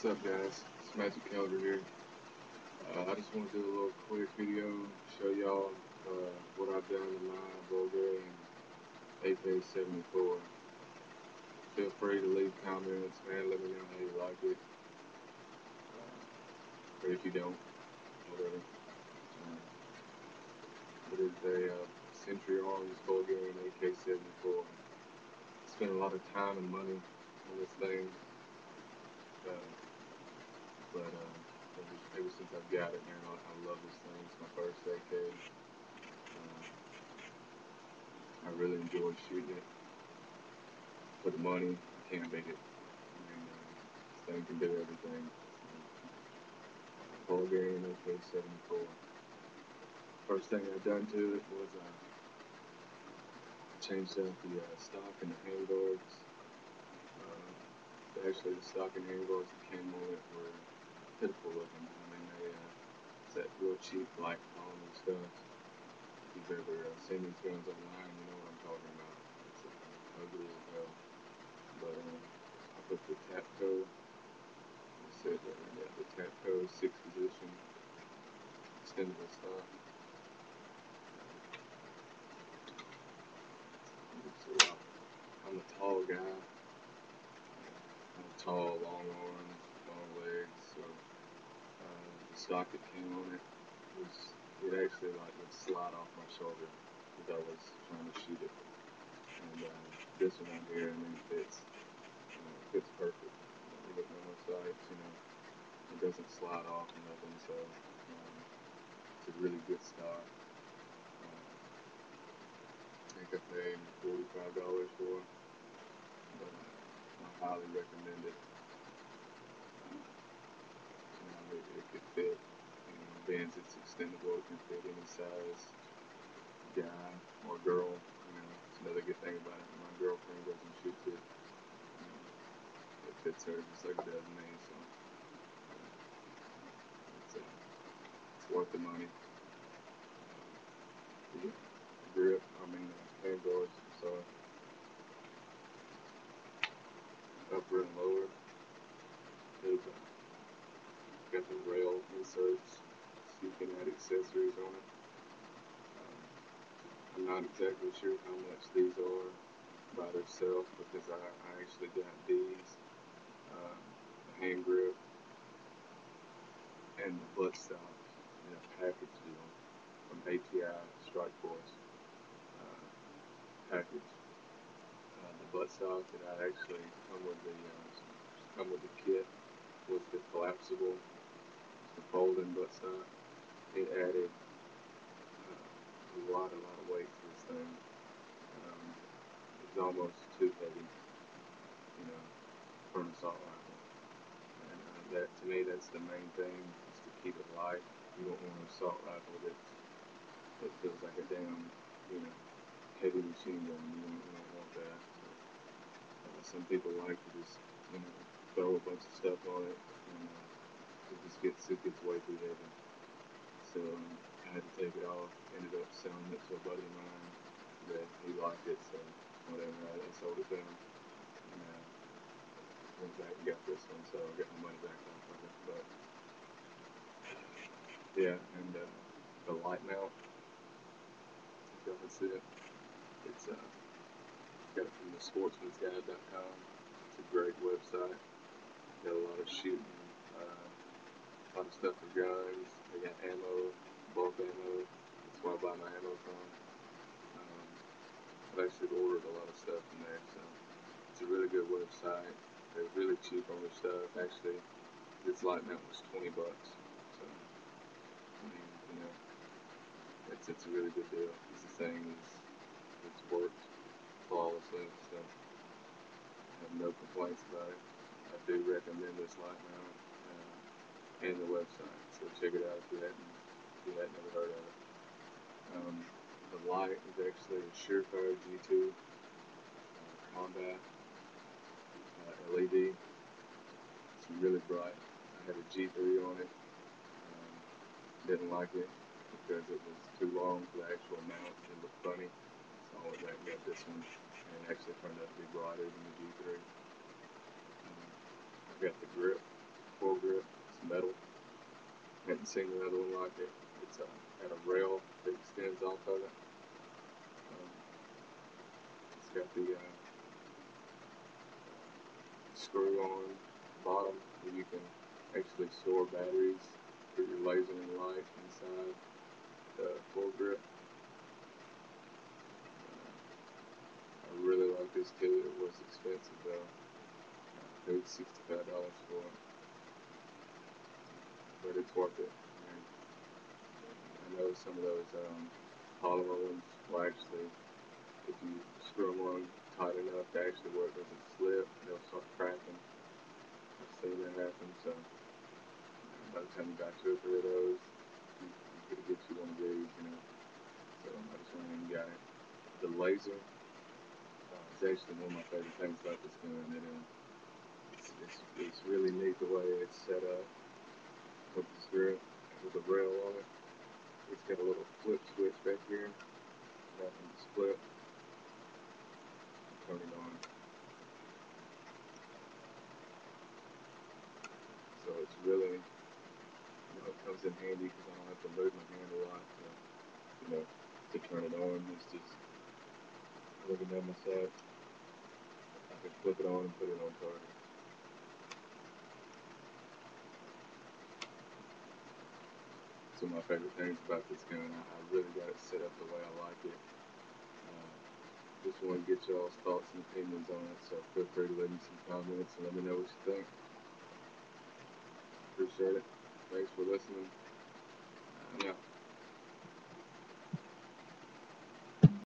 What's up, guys? It's Magic Calder here. I just want to do a little quick video, show y'all what I've done to my Bulgarian AK-74. Feel free to leave comments, man. Let me know how you like it, or if you don't, whatever. It is a Century Arms Bulgarian AK-74. Spent a lot of time and money on this thing, uh, but ever since I've got it, man, I love this thing. It's my first AK. I really enjoy shooting it. For the money, you can't beat it. This thing can do everything. Bulgarian AK-74. First thing I done to it was changed out the stock and the handguards. Actually, the stock and handguards that came on it were pitiful looking. I mean, it's that real cheap black polymer stuff. If you've ever seen these guns online, you know what I'm talking about. It's ugly as hell. But I put the Tapco, the Tapco 6th edition extendable stock. So I'm a tall guy. I'm tall, long arms, long legs. So the stock that came on it actually would slide off my shoulder as I was trying to shoot it. And this one right here, I mean, fits perfect. With normal sights, it doesn't slide off or nothing. So it's a really good stock. I think I paid $45 for it, but I highly recommend it. It could fit. Being it's extendable, it can fit any size guy or girl. It's another good thing about it. My girlfriend doesn't shoot it. It fits her just like it does me. So it's worth the money. The grip, the handguards, sorry. Upper and lower. They've got the rail inserts, so you can add accessories on it. I'm not exactly sure how much these are by themselves because I actually got these, the hand grip and the buttstock in a package deal from ATI Strike Force package. The buttstock that I actually come with the kit was the collapsible, the folding buttstock. It added a lot of weight to this thing. It's almost too heavy, for an assault rifle. And that, to me, that's the main thing, is to keep it light. You don't want an assault rifle that feels like a damn, heavy machine gun. You don't want that. Some people like to just, throw a bunch of stuff on it, and it gets way too heavy. So I had to take it off. Ended up selling it to a buddy of mine that he liked it, so whatever. I sold it to him. And went back and got this one, so I got my money back off of it. But yeah, and the light mount, if y'all can see it, it's got it from the sportsmansguide.com. It's a great website. Got a lot of shooting, a lot of stuff for guns. They got ammo, bulk ammo. That's where I buy my ammo from. I've actually ordered a lot of stuff from there, so it's a really good website. They're really cheap on their stuff. Actually, this light mount was $20. So, it's a really good deal. This thing it's worked flawlessly, so I have no complaints about it. I do recommend this light mount and the website, so check it out if you hadn't ever heard of it. The light is actually a Surefire G2 combat LED. It's really bright. I had a G3 on it. Didn't like it because it was too long for the actual mount. It looked funny, so I went back and got this one, and it actually turned out to be brighter than the G3. I've got the grip foregrip. It's metal. Haven't seen another one like it. It's got a rail that extends off of it. It's got the screw-on bottom where you can actually store batteries for your laser and light inside the foregrip. I really like this too. It was expensive though. I paid $65 for it, but it's worth it. I know some of those polymer ones will actually, if you screw them on tight enough to actually where it doesn't slip, they'll start cracking. I've seen that happen, so by the time you got 2 or 3 of those, you could get you one of these, you know. So I just went ahead and got it. The laser is actually one of my favorite things about this gun. It's really neat the way it's set up with this grip, with the rail on it. It's got a little flip switch back here that can split and turn it on. So it's really, it comes in handy because I don't have to move my hand a lot to turn it on. It's just looking down my sight. I can flip it on and put it on target. It's one of my favorite things about this gun. I really got it set up the way I like it. Just want to get y'all's thoughts and opinions on it, so feel free to leave me some comments and let me know what you think. Appreciate it. Thanks for listening. I'm out.